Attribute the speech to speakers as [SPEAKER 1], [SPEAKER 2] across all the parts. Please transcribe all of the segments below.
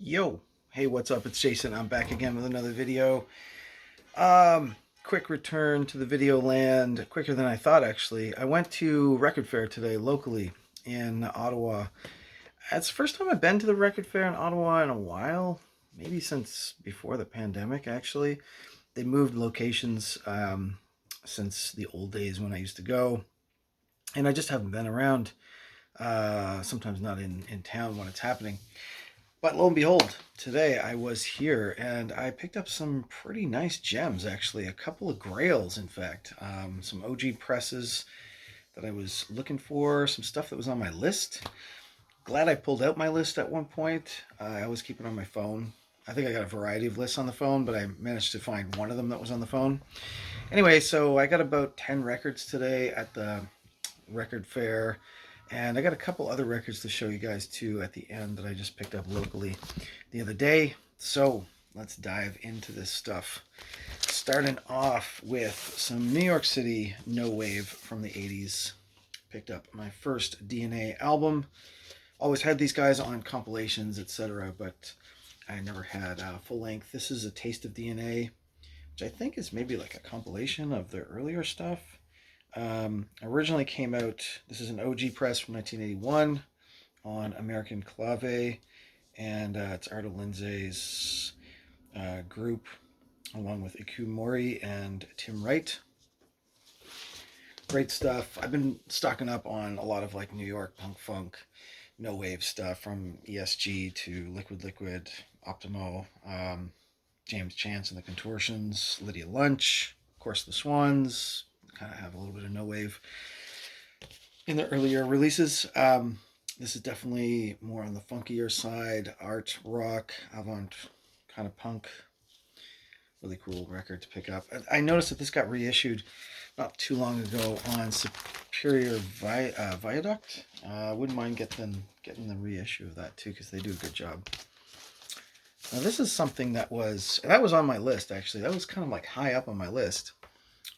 [SPEAKER 1] Yo, hey, what's up? It's Jason. I'm back again with another video. Quick return to the video land, quicker than I thought actually. I went to Record Fair today locally in Ottawa. It's the first time I've been to the Record Fair in Ottawa in a while, maybe since before the pandemic actually. They moved locations since the old days when I used to go, and I just haven't been around. Sometimes not in town when it's happening. But lo and behold, today I was here and I picked up some pretty nice gems, actually. A couple of grails, in fact. Some OG presses that I was looking for, some stuff that was on my list. Glad I pulled out my list at one point. I always keep it on my phone. I think I got a variety of lists on the phone, but I managed to find one of them that was on the phone. Anyway, so I got about 10 records today at the record fair. And I got a couple other records to show you guys too at the end that I just picked up locally the other day. So let's dive into this stuff. Starting off with some New York City no wave from the 80s. Picked up my first DNA album. Always had these guys on compilations, etc., but I never had full length. This is A Taste of DNA, which I think is maybe like a compilation of their earlier stuff. Originally came out, this is an OG press from 1981 on American Clave, and it's Arto Lindsay's group, along with Iku Mori and Tim Wright. Great stuff. I've been stocking up on a lot of like New York punk funk, no wave stuff from ESG to Liquid Liquid, Optimo, James Chance and the Contortions, Lydia Lunch, of course the Swans. Kind of have a little bit of no wave in the earlier releases. This is definitely more on the funkier side, art, rock, avant kind of punk. Really cool record to pick up. I noticed that this got reissued not too long ago on Superior Viaduct. Wouldn't mind getting the reissue of that too, because they do a good job. Now this is something that was on my list actually. That was kind of like high up on my list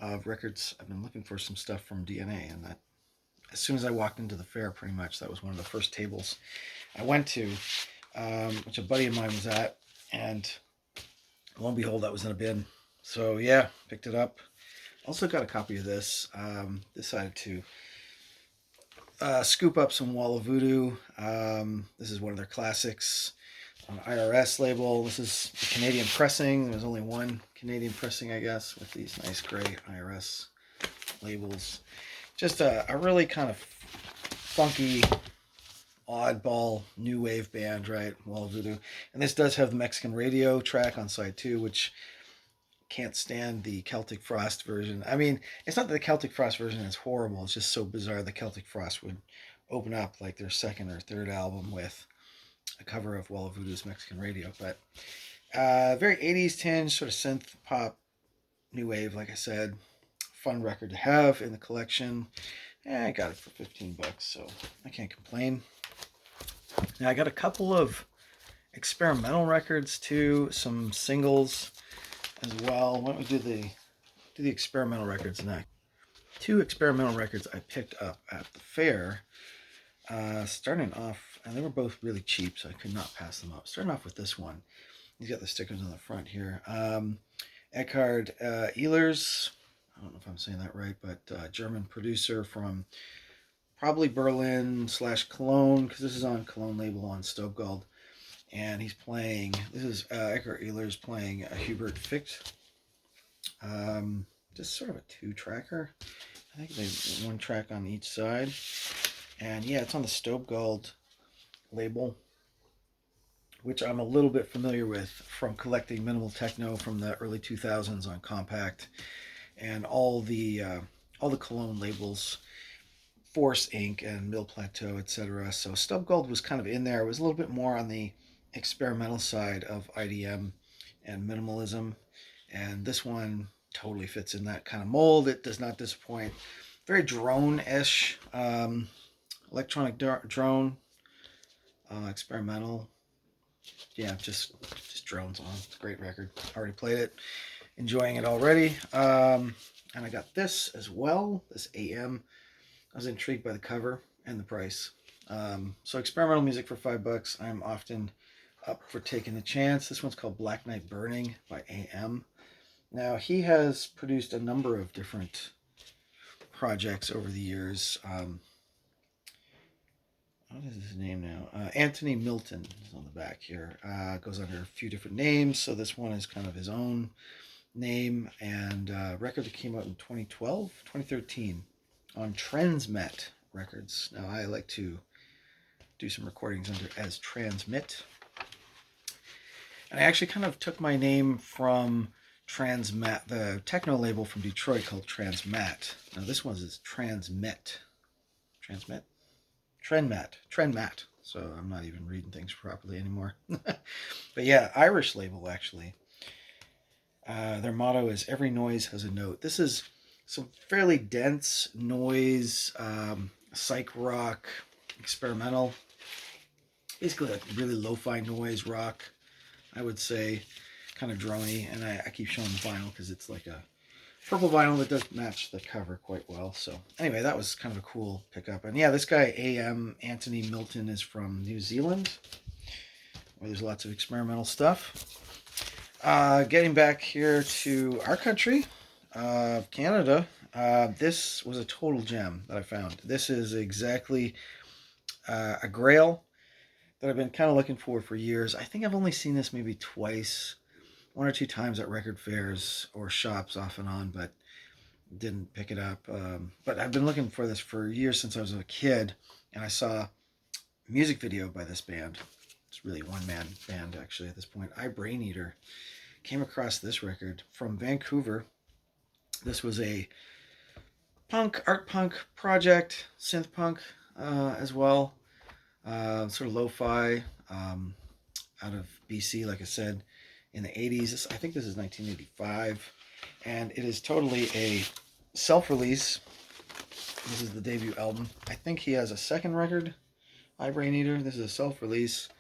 [SPEAKER 1] of records. I've been looking for some stuff from DNA, and that as soon as I walked into the fair, pretty much that was one of the first tables I went to, which a buddy of mine was at, and lo and behold, that was in a bin. So yeah, picked it up. Also got a copy of this. Decided to scoop up some Wall of Voodoo. This is one of their classics on IRS label. This is the Canadian pressing. There's only one Canadian pressing, I guess, with these nice gray IRS labels. Just a really kind of funky, oddball new wave band, right? Wall of Voodoo. And this does have the Mexican radio track on side 2, which can't stand the Celtic Frost version. I mean, it's not that the Celtic Frost version is horrible. It's just so bizarre the Celtic Frost would open up like their second or third album with a cover of Wall of Voodoo's Mexican Radio. But very 80s tinge, sort of synth pop, new wave, like I said. Fun record to have in the collection. I got it for 15 bucks, so I can't complain. Now I got a couple of experimental records too, some singles as well. Why don't we do the experimental records next? Two experimental records I picked up at the fair. Starting off, and they were both really cheap, so I could not pass them up. Starting off with this one. He's got the stickers on the front here. Eckhard Ehlers. I don't know if I'm saying that right, but German producer from probably Berlin / Cologne, because this is on Cologne label on Stokegold. And he's playing, this is Eckhard Ehlers playing a Hubert Ficht. Just sort of a 2-tracker. I think they one track on each side. And yeah, it's on the Stokegold label, which I'm a little bit familiar with from collecting minimal techno from the early 2000s on Compact, and all the Cologne labels, Force Inc. and Mill Plateau, etc. So Stokegold was kind of in there. It was a little bit more on the experimental side of IDM and minimalism, and this one totally fits in that kind of mold. It does not disappoint. Very drone-ish, electronic drone, experimental. Yeah, just drones on. It's a great record. Already played it, enjoying it already. And I got this as well. This AM. I was intrigued by the cover and the price. So experimental music for $5. I'm often up for taking a chance. This one's called Black Night Burning by AM. Now, he has produced a number of different projects over the years. What is his name now? Anthony Milton is on the back here. Goes under a few different names. So this one is kind of his own name, and record that came out in 2012, 2013 on Transmet Records. Now, I like to do some recordings under as Transmit. And I actually kind of took my name from Transmat, the techno label from Detroit called Transmat. Now this one is Transmit. Transmit? Trendmat. So I'm not even reading things properly anymore. But yeah, Irish label actually. Their motto is "Every noise has a note." This is some fairly dense noise, psych rock, experimental. Basically like really lo-fi noise rock, I would say. Kind of drony, and I keep showing the vinyl because it's like a purple vinyl that does match the cover quite well. So anyway, that was kind of a cool pickup. And yeah, this guy AM Anthony Milton is from New Zealand, where there's lots of experimental stuff. Getting back here to our country, Canada, this was a total gem that I found. This is exactly a grail that I've been kind of looking for years. I think I've only seen this maybe twice, one or two times at record fairs or shops off and on, but didn't pick it up. But I've been looking for this for years, since I was a kid, and I saw a music video by this band. It's really a one-man band, actually, at this point. Eyebraineater. Came across this record from Vancouver. This was a art punk project, synth punk as well. Sort of lo-fi, out of BC, like I said, in the 80s. I think this is 1985, and it is totally a self-release. This is the debut album. I think he has a second record, Eyebraineater. This is a self-release.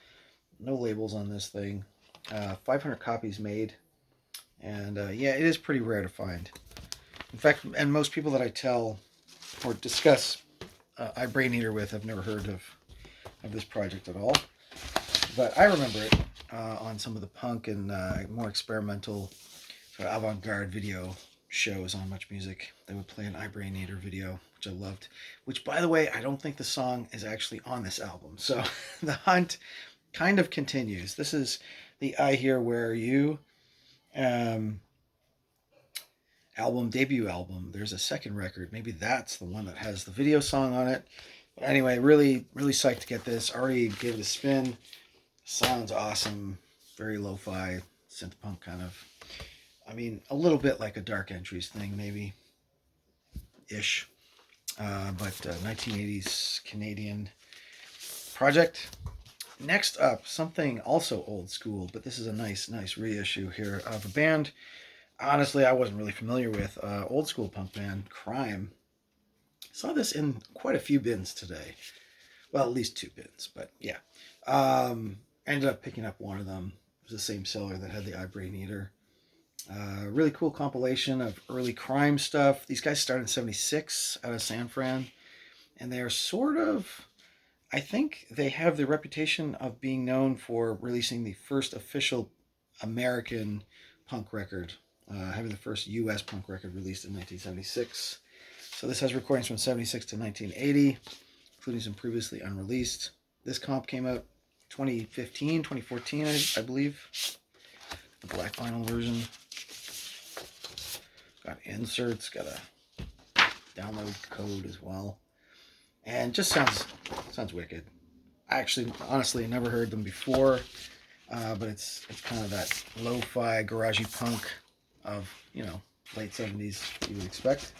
[SPEAKER 1] No labels on this thing. 500 copies made, and yeah, it is pretty rare to find. In fact, and most people that I tell or discuss Eyebraineater with have never heard of this project at all. But I remember it on some of the punk and more experimental sort of avant-garde video shows on Much Music. They would play an Eyebraineater video, which I loved. Which, by the way, I don't think the song is actually on this album. So the hunt kind of continues. This is the I Hear Where Are You album, debut album. There's a second record. Maybe that's the one that has the video song on it. But anyway, really, really psyched to get this. Already gave it a spin. Sounds awesome. Very lo-fi, synth punk kind of. I mean, a little bit like a Dark Entries thing, maybe. Ish. But 1980s Canadian project. Next up, something also old school, but this is a nice reissue here of a band. Honestly, I wasn't really familiar with. Old school punk band, Crime. Saw this in quite a few bins today. Well, at least two bins, but yeah. Ended up picking up one of them. It was the same seller that had the Eyebraineater. Really cool compilation of early Crime stuff. These guys started in 76 out of San Fran, and they are sort of, I think they have the reputation of being known for releasing the first official American punk record, having the first U.S. punk record released in 1976. So this has recordings from 76 to 1980, including some previously unreleased. This comp came out 2015, 2014, I believe. The black vinyl version. Got inserts, got a download code as well. And just sounds wicked. I actually, honestly, never heard them before, but it's kind of that lo-fi, garagey punk of, late 70s you would expect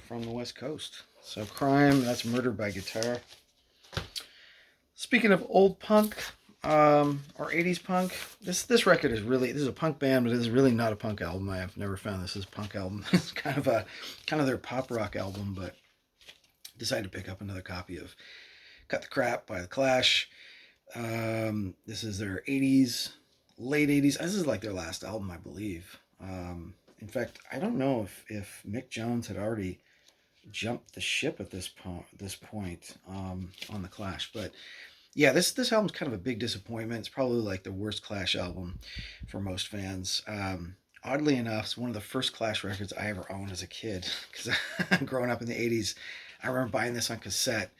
[SPEAKER 1] from the West Coast. So Crime, that's Murder by Guitar. Speaking of old punk, or 80s punk, this record is really, this is a punk band, but it is really not a punk album. I have never found this as a punk album. It's kind of their pop rock album, but decided to pick up another copy of Cut the Crap by The Clash. This is their 80s, late 80s. This is like their last album, I believe. In fact, I don't know if Mick Jones had already jumped the ship at this point on The Clash, but Yeah, this album's kind of a big disappointment. It's probably like the worst Clash album for most fans. Oddly enough, it's one of the first Clash records I ever owned as a kid because growing up in the '80s, I remember buying this on cassette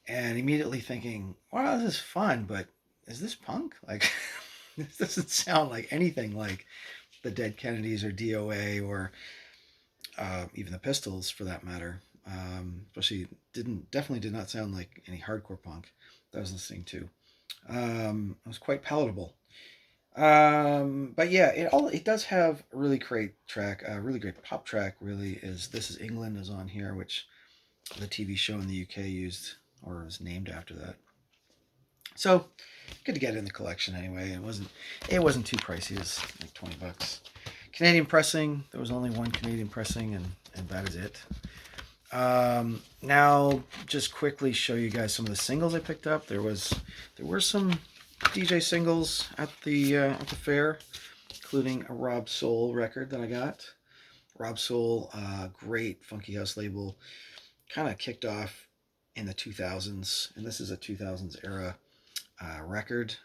[SPEAKER 1] and immediately thinking, "Wow, this is fun, but is this punk? Like, this doesn't sound like anything like the Dead Kennedys or DOA or even the Pistols for that matter. Especially definitely did not sound like any hardcore punk that I was listening to. It was quite palatable. But yeah, it does have a really great track. A really great pop track really is "This Is England" is on here, which the TV show in the UK used or was named after that. So good to get in the collection anyway. It wasn't too pricey. It was like $20. Canadian pressing. There was only one Canadian pressing, and that is it. Now, just quickly show you guys some of the singles I picked up. There were some DJ singles at the fair, including a Rob Soul record that I got. Rob Soul, great funky house label, kind of kicked off in the 2000s, and this is a 2000s era record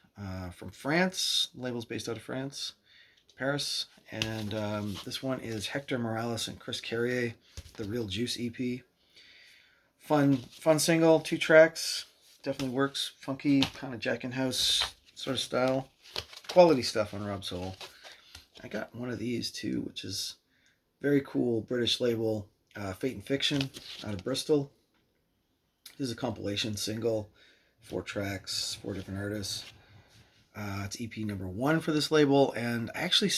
[SPEAKER 1] from France. The label's based out of France, Paris, and this one is Hector Morales and Chris Carrier, the Real Juice EP. Fun single, 2 tracks, definitely works. Funky, kind of Jack and House sort of style. Quality stuff on Rob Soul. I got one of these too, which is very cool British label, Fate and Fiction, out of Bristol. This is a compilation single, 4 tracks, 4 different artists. It's EP number 1 for this label, and I actually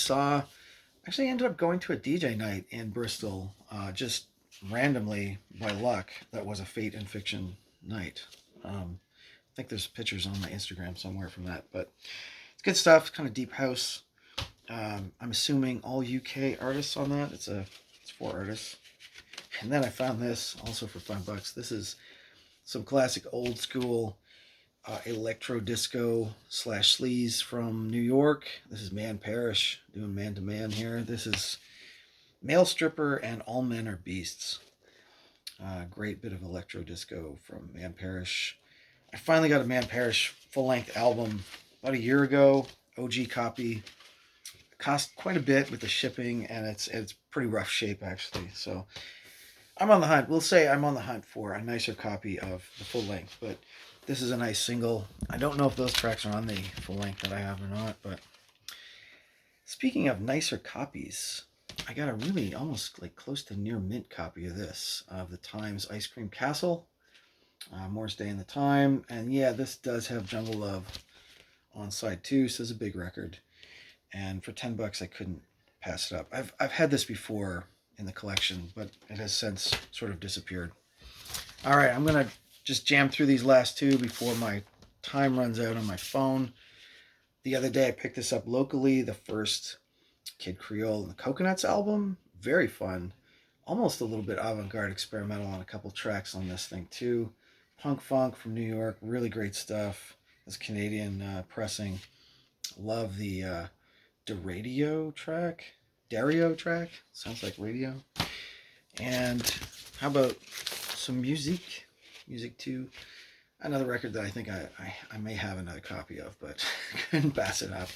[SPEAKER 1] ended up going to a DJ night in Bristol, just randomly by luck. That was a Fate and Fiction night. I think there's pictures on my Instagram somewhere from that, but it's good stuff. Kind of deep house. I'm assuming all UK artists on that. It's 4 artists. And then I found this also for $5. This is some classic old school electro disco / sleaze from New York. This is Man Parrish doing Man to Man here. This is Male Stripper and All Men Are Beasts. Great bit of electro disco from Man Parrish. I finally got a Man Parrish full length album about a year ago. OG copy. It cost quite a bit with the shipping, and it's pretty rough shape actually. So I'm on the hunt. We'll say I'm on the hunt for a nicer copy of the full length, but this is a nice single. I don't know if those tracks are on the full length that I have or not, but speaking of nicer copies, I got a really almost like close to near mint copy of this, of the Times Ice Cream Castle, Morris Day and the Time, and yeah, this does have Jungle Love on side 2, so it's a big record, and for $10 I couldn't pass it up. I've had this before in the collection, but it has since sort of disappeared. All right, I'm gonna just jam through these last 2 before my time runs out on my phone. The other day I picked this up locally, the first Kid Creole and the Coconuts album. Very fun. Almost a little bit avant-garde experimental on a couple tracks on this thing too. Punk funk from New York. Really great stuff. This Canadian pressing. Love the Dario track. Sounds like radio. And how about some music? Music too. Another record that I think I may have another copy of, but couldn't pass it up.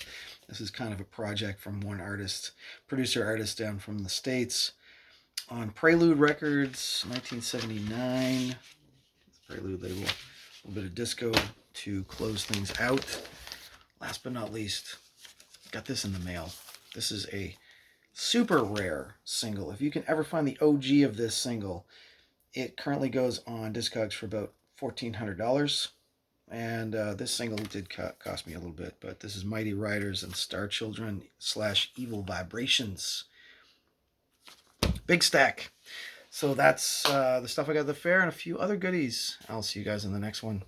[SPEAKER 1] This is kind of a project from one producer artist down from the States on Prelude Records, 1979. Prelude label. A little bit of disco to close things out. Last but not least, got this in the mail. This is a super rare single. If you can ever find the OG of this single, it currently goes on Discogs for about $1,400. And this single did cost me a little bit, but this is Mighty Riders and Star Children / Evil Vibrations. Big stack. So that's the stuff I got at the fair and a few other goodies. I'll see you guys in the next one.